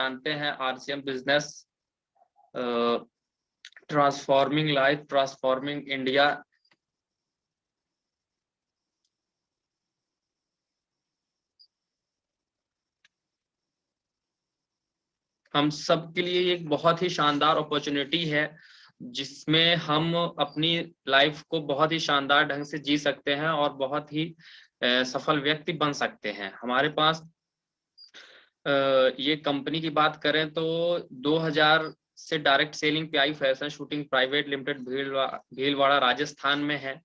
जानते हैं RCM business transforming life transforming India. हम सब के लिए एक बहुत ही शानदार अपॉर्चुनिटी है जिसमें हम अपनी लाइफ को बहुत ही शानदार ढंग से जी सकते हैं और बहुत ही सफल व्यक्ति बन सकते हैं। हमारे पास ये कंपनी की बात करें तो 2000 से direct selling pi fashion shooting private limited Bhilwara Rajasthan में है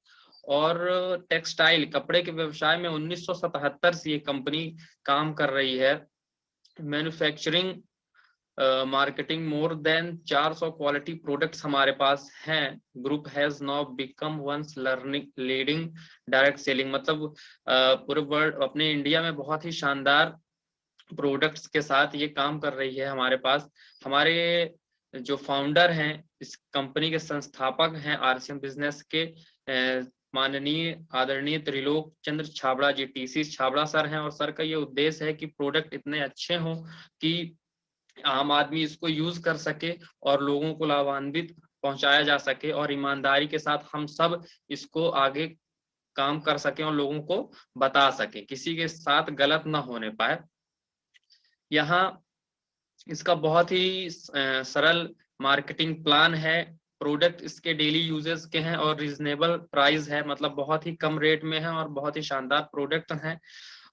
और टेक्सटाइल कपड़े के व्यवसाय में 1977 से ये कंपनी काम कर रही है। Manufacturing marketing more than 400 quality products हमारे पास हैं। Group has now become once learning leading direct selling, मतलब पूरे वर्ल्ड अपने इंडिया में बहुत ही शानदार प्रोडक्ट्स के साथ ये काम कर रही है। हमारे पास हमारे जो फाउंडर हैं, इस कंपनी के संस्थापक हैं आरसीएम बिजनेस के माननीय आदरणीय त्रिलोक चंद्र छाबड़ा जी, टीसी छाबड़ा सर हैं। और सर का ये उद्देश्य है कि प्रोडक्ट इतने अच्छे हों कि आम आदमी इसको यूज कर सके और लोगों को लाभान्वित पहुंचाया जा सके और ईमानदारी के साथ हम सब इसको आगे काम कर सके और लोगों को बता सके, किसी के साथ गलत ना होने पाए। यहाँ इसका बहुत ही सरल मार्केटिंग प्लान है। प्रोडक्ट इसके डेली यूजेस के हैं और रीजनेबल प्राइस है, मतलब बहुत ही कम रेट में है और बहुत ही शानदार प्रोडक्ट हैं।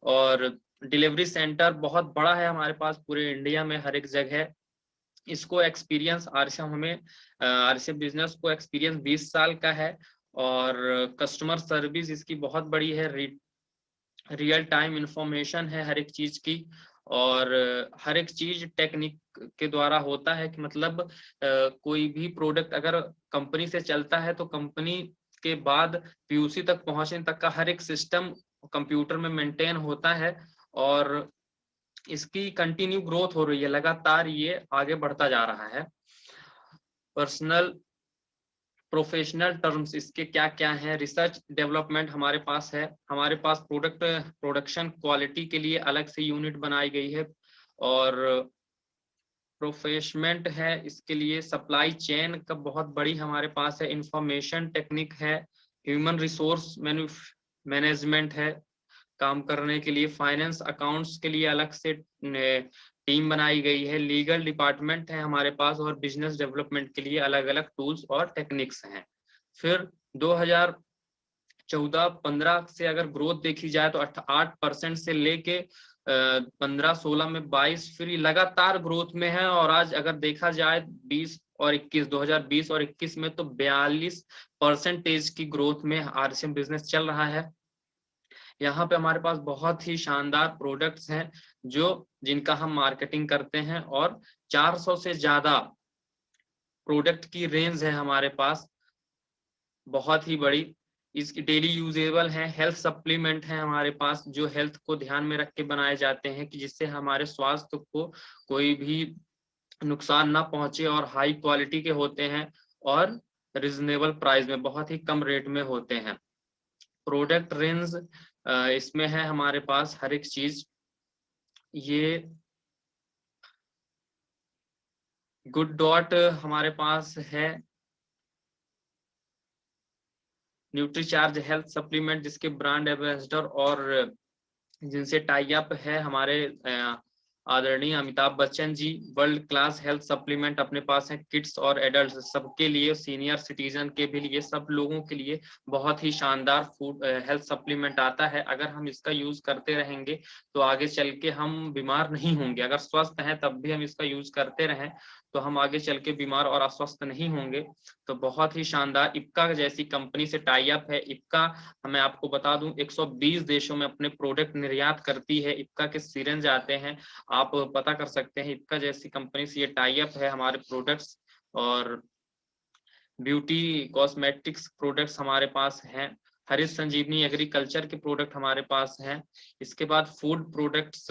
और डिलीवरी सेंटर बहुत बड़ा है हमारे पास पूरे इंडिया में, हर एक जगह। इसको एक्सपीरियंस आरसीएम बिजनेस को एक्सपीरियंस 20 साल का है और कस्टमर सर्विस इसकी बहुत बड़ी है। रियल टाइम इंफॉर्मेशन है हर एक चीज की और हर एक चीज टेक्निक के द्वारा होता है कि मतलब कोई भी प्रोडक्ट अगर कंपनी से चलता है तो कंपनी के बाद पीयूसी तक पहुंचने तक का हर एक सिस्टम कंप्यूटर में मेंटेन होता है और इसकी कंटिन्यू ग्रोथ हो रही है, लगातार ये आगे बढ़ता जा रहा है। पर्सनल प्रोफेशनल टर्म्स इसके क्या क्या हैं? रिसर्च डेवलपमेंट हमारे पास है, हमारे पास प्रोडक्ट प्रोडक्शन क्वालिटी के लिए अलग से यूनिट बनाई गई है और प्रोफेशमेंट है इसके लिए। सप्लाई चेन का बहुत बड़ी हमारे पास है। इंफॉर्मेशन टेक्निक है, ह्यूमन रिसोर्स मैनेजमेंट है काम करने के लिए। फाइनेंस अकाउंट्स के लिए अलग से टीम बनाई गई है। लीगल डिपार्टमेंट है हमारे पास और बिजनेस डेवलपमेंट के लिए अलग अलग टूल्स और टेक्निक्स हैं। फिर 2014-15 से अगर ग्रोथ देखी जाए तो 8% से लेके 15-16 में 22, फिर लगातार ग्रोथ में है। और आज अगर देखा जाए 2020 और 21 में तो 42% की ग्रोथ में आरसीएम बिजनेस चल रहा है। यहाँ पे हमारे पास बहुत ही शानदार प्रोडक्ट्स हैं जिनका हम मार्केटिंग करते हैं और 400 से ज्यादा प्रोडक्ट की रेंज है हमारे पास, बहुत ही बड़ी। इसकी डेली यूजेबल है। हेल्थ सप्लीमेंट है हमारे पास जो हेल्थ को ध्यान में रख के बनाए जाते हैं कि जिससे हमारे स्वास्थ्य को कोई भी नुकसान ना पहुंचे और हाई क्वालिटी के होते हैं और रिजनेबल प्राइस में बहुत ही कम रेट में होते हैं। प्रोडक्ट रेंज इसमें है हमारे पास हर एक चीज। ये गुड डॉट हमारे पास है, न्यूट्रीचार्ज हेल्थ सप्लीमेंट जिसके ब्रांड एम्बेसडर और जिनसे टाई अप है हमारे आदरणीय Amitabh Bachchan ji. World class health supplement अपने पास है, किड्स और एडल्ट सबके लिए, सीनियर सिटीजन के भी लिए, सब लोगों के लिए बहुत ही शानदार फूड हेल्थ सप्लीमेंट आता है। अगर हम इसका यूज करते रहेंगे तो आगे चल के हम बीमार नहीं होंगे। अगर स्वस्थ हैं तब भी हम इसका यूज करते रहें तो हम आगे चल के बीमार और अस्वस्थ नहीं होंगे। तो बहुत ही शानदार इप्का जैसी कंपनी से टाई अप है। इप्का मैं आपको बता दूं 120 देशों में अपने प्रोडक्ट निर्यात करती है। इप्का के सिरेंज आते हैं, आप पता कर सकते हैं। इप्का जैसी कंपनी से ये टाई अप है हमारे प्रोडक्ट्स। और ब्यूटी कॉस्मेटिक्स प्रोडक्ट्स हमारे पास हैं। हरित संजीवनी एग्रीकल्चर के प्रोडक्ट हमारे पास हैं। इसके बाद फूड प्रोडक्ट्स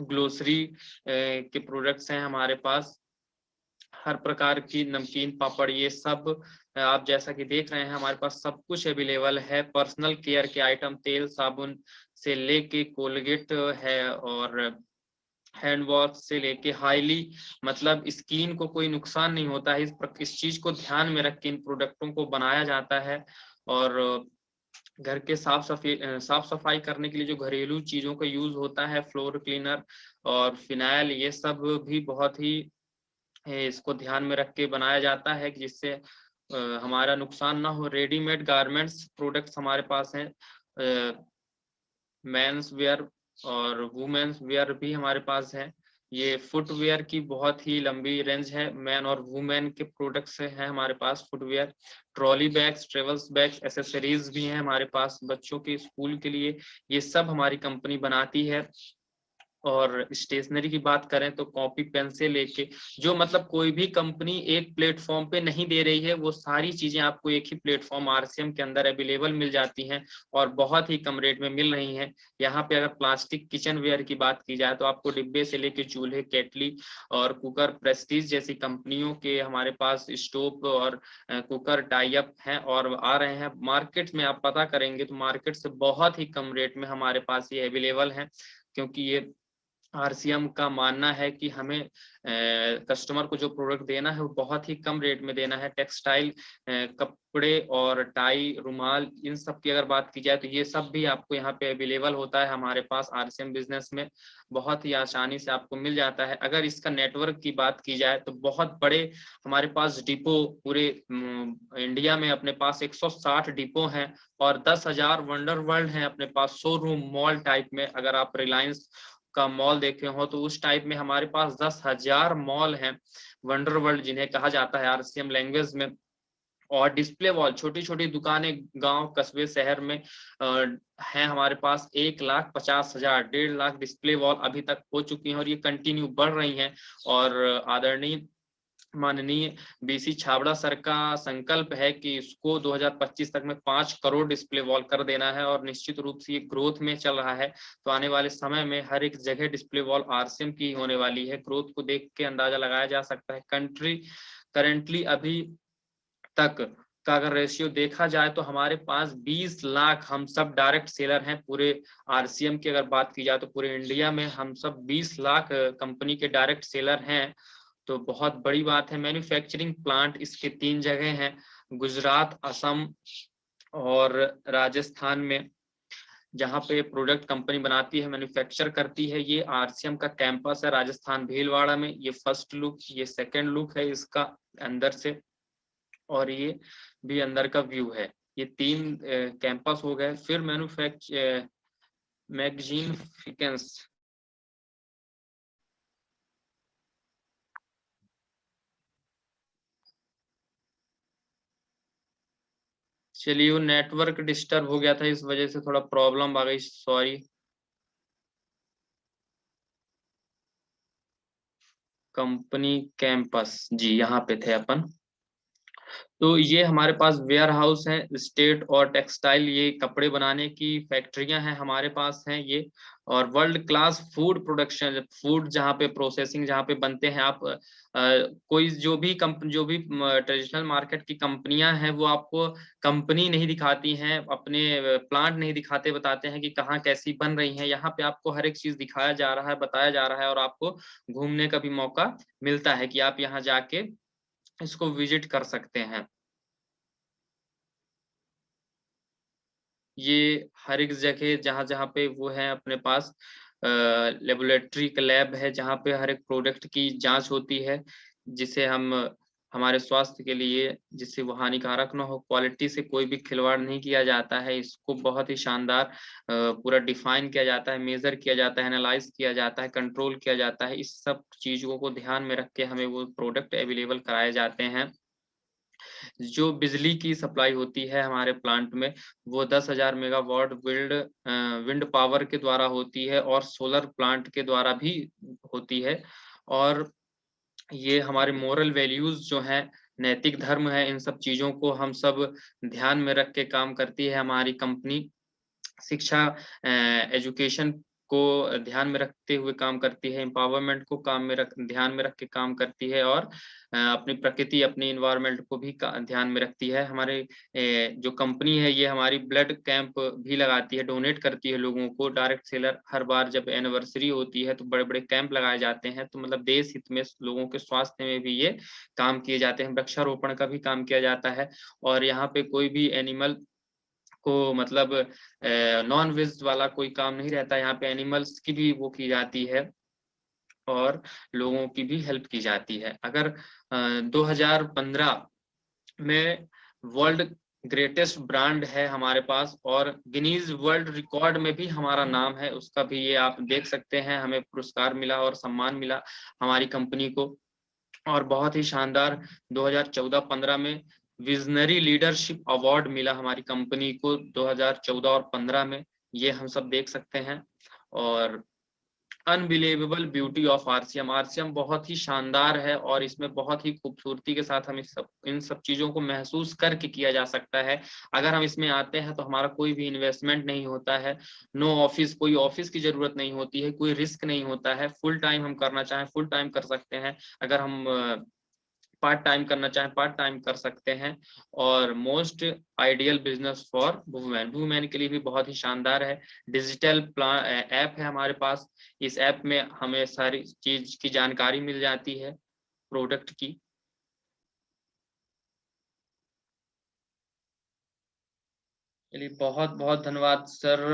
ग्लोसरी के प्रोडक्ट्स हैं हमारे पास। हर प्रकार की नमकीन पापड़ ये सब आप जैसा कि देख रहे हैं हमारे पास सब कुछ अवेलेबल है। पर्सनल केयर के आइटम तेल साबुन से लेके कोलगेट है और हैंड वॉश से लेके हाईली, मतलब स्किन को कोई नुकसान नहीं होता है। इस चीज को ध्यान में रख के इन प्रोडक्टों को बनाया जाता है। और घर के साफ सफाई करने के लिए जो घरेलू चीजों का यूज होता है, फ्लोर क्लीनर और फिनाइल, ये सब भी बहुत ही इसको ध्यान में रख के बनाया जाता है कि जिससे हमारा नुकसान ना हो। रेडीमेड गारमेंट्स प्रोडक्ट्स हमारे पास हैं, मेंस वेयर और वुमेन्स वेयर भी हमारे पास है। ये फुटवेयर की बहुत ही लंबी रेंज है, मैन और वुमेन के प्रोडक्ट्स हैं हमारे पास footwear. Trolley bags, travels bags, accessories भी हैं हमारे पास बच्चों के स्कूल के लिए, ये सब हमारी कंपनी बनाती है। और स्टेशनरी की बात करें तो कॉपी पेन से लेके जो मतलब कोई भी कंपनी एक प्लेटफॉर्म पे नहीं दे रही है, वो सारी चीजें आपको एक ही प्लेटफॉर्म आरसीएम के अंदर अवेलेबल मिल जाती हैं और बहुत ही कम रेट में मिल रही हैं। यहाँ पे अगर प्लास्टिक किचन वेयर की बात की जाए तो आपको डिब्बे से लेके चूल्हे, केटली और कुकर, प्रेस्टीज जैसी कंपनियों के हमारे पास स्टोव और कुकर टाई अप हैं और आ रहे हैं। मार्केट में आप पता करेंगे तो मार्केट से बहुत ही कम रेट में हमारे पास ये अवेलेबल है, क्योंकि ये आरसीएम का मानना है कि हमें कस्टमर को जो प्रोडक्ट देना है वो बहुत ही कम रेट में देना है। टेक्सटाइल, कपड़े और टाई, रुमाल, इन सब की अगर बात की जाए तो ये सब भी आपको यहाँ पे अवेलेबल होता है हमारे पास आरसीएम बिजनेस में, बहुत ही आसानी से आपको मिल जाता है। अगर इसका नेटवर्क की बात की जाए तो बहुत बड़े हमारे पास डिपो पूरे इंडिया में अपने पास 160 डिपो हैं और 10,000 वंडर वर्ल्ड हैं अपने पास, शोरूम मॉल टाइप में। अगर आप रिलायंस का मॉल देखे हो तो उस टाइप में हमारे पास 10,000 मॉल हैं, वंडर वर्ल्ड जिन्हें कहा जाता है आरसीएम लैंग्वेज में। और डिस्प्ले वॉल, छोटी छोटी दुकानें गांव कस्बे शहर में हैं हमारे पास 1,50,000, 1.5 लाख डिस्प्ले वॉल अभी तक हो चुकी हैं और ये कंटिन्यू बढ़ रही हैं। और आदरणीय माननीय बीसी छाबड़ा सर का संकल्प है कि इसको 2025 तक में 5 करोड़ डिस्प्ले वॉल कर देना है और निश्चित रूप से ये ग्रोथ में चल रहा है। तो आने वाले समय में हर एक जगह डिस्प्ले वॉल आरसीएम की होने वाली है। ग्रोथ को देख के अंदाजा लगाया जा सकता है। करेंटली अभी तक का अगर रेशियो देखा जाए तो हमारे पास 20 लाख हम सब डायरेक्ट सेलर हैं। पूरे आरसीएम की अगर बात की जाए तो पूरे इंडिया में हम सब 20 लाख कंपनी के डायरेक्ट सेलर हैं, तो बहुत बड़ी बात है। मैन्युफैक्चरिंग प्लांट इसके 3 जगह हैं, गुजरात, असम और राजस्थान में, जहाँ पे प्रोडक्ट कंपनी बनाती है, मैन्युफैक्चर करती है। ये आरसीएम का कैंपस है राजस्थान भीलवाड़ा में। ये फर्स्ट लुक, ये सेकंड लुक है इसका अंदर से, और ये भी अंदर का व्यू है। ये 3 कैंपस हो गए। फिर मैगजीन फिकेंस, चलिए वो नेटवर्क डिस्टर्ब हो गया था, इस वजह से थोड़ा प्रॉब्लम आ गई, सॉरी। कंपनी कैंपस, जी यहाँ पे थे अपन। तो ये हमारे पास वेयर हाउस है, स्टेट और टेक्सटाइल, ये कपड़े बनाने की फैक्ट्रियां हैं हमारे पास हैं ये। और world class food production, food जहाँ पे प्रोसेसिंग जहाँ पे बनते हैं। आप कोई जो भी ट्रेडिशनल मार्केट की कंपनियां हैं वो आपको कंपनी नहीं दिखाती हैं, अपने प्लांट नहीं दिखाते, बताते हैं कि कहाँ कैसी बन रही हैं। यहाँ पे आपको हर एक चीज दिखाया जा रहा है, बताया जा रहा है और आपको घूमने का भी मौका मिलता है कि आप यहाँ जाके इसको विजिट कर सकते हैं। ये हर एक जगह जहाँ जहाँ पे वो है अपने पास लेबोरेटरी का लैब है, जहाँ पे हर एक प्रोडक्ट की जांच होती है, जिसे हम हमारे स्वास्थ्य के लिए, जिससे वो हानिकारक ना हो। क्वालिटी से कोई भी खिलवाड़ नहीं किया जाता है, इसको बहुत ही शानदार पूरा डिफाइन किया जाता है, मेजर किया जाता है, एनालाइज किया जाता है, कंट्रोल किया जाता है। इस सब चीजों को ध्यान में रख के हमें वो प्रोडक्ट अवेलेबल कराए जाते हैं। जो बिजली की सप्लाई होती है हमारे प्लांट में, वो 10,000 मेगावाट विंड पावर के द्वारा होती है और सोलर प्लांट के द्वारा भी होती है। और ये हमारे मोरल वैल्यूज जो हैं, नैतिक धर्म है, इन सब चीजों को हम सब ध्यान में रख के काम करती है हमारी कंपनी। शिक्षा, एजुकेशन को ध्यान में रखते हुए काम करती है, एम्पावरमेंट को ध्यान में रख के काम करती है, और अपनी प्रकृति, अपनी इन्वायरमेंट को भी ध्यान में रखती है। हमारे जो कंपनी है ये हमारी ब्लड कैंप भी लगाती है, डोनेट करती है लोगों को। डायरेक्ट सेलर हर बार जब एनिवर्सरी होती है तो बड़े-बड़े कैंप लगाए जाते हैं, तो मतलब देश हित में, लोगों के स्वास्थ्य में भी ये काम किए जाते हैं। वृक्षारोपण का भी काम किया जाता है, और यहाँ पे कोई भी एनिमल को मतलब नॉन वेज वाला कोई काम नहीं रहता, यहाँ पे एनिमल्स की भी वो की जाती है और लोगों की भी हेल्प की जाती है। अगर 2015 में वर्ल्ड ग्रेटेस्ट ब्रांड है हमारे पास, और गिनीज वर्ल्ड रिकॉर्ड में भी हमारा नाम है, उसका भी ये आप देख सकते हैं, हमें पुरस्कार मिला और सम्मान मिला हमारी कंपनी को। और बहुत ही शानदार 2014-15 में विजनरी लीडरशिप अवार्ड मिला हमारी कंपनी को 2014 और 15 में, ये हम सब देख सकते हैं। और unbelievable beauty of RCM, RCM बहुत ही शानदार है, और इसमें बहुत ही खूबसूरती के साथ हम इन सब चीजों को महसूस करके किया जा सकता है। अगर हम इसमें आते हैं तो हमारा कोई भी इन्वेस्टमेंट नहीं होता है, नो ऑफिस, कोई ऑफिस की जरूरत नहीं होती है, कोई रिस्क नहीं होता है। फुल टाइम हम करना चाहें फुल टाइम कर सकते हैं, अगर हम पार्ट टाइम करना चाहें पार्ट टाइम कर सकते हैं। और most ideal business for women, women के लिए भी बहुत ही शानदार है। डिजिटल ऐप है हमारे पास, इस ऐप में हमें सारी चीज की जानकारी मिल जाती है प्रोडक्ट की। चलिए बहुत बहुत धन्यवाद सर।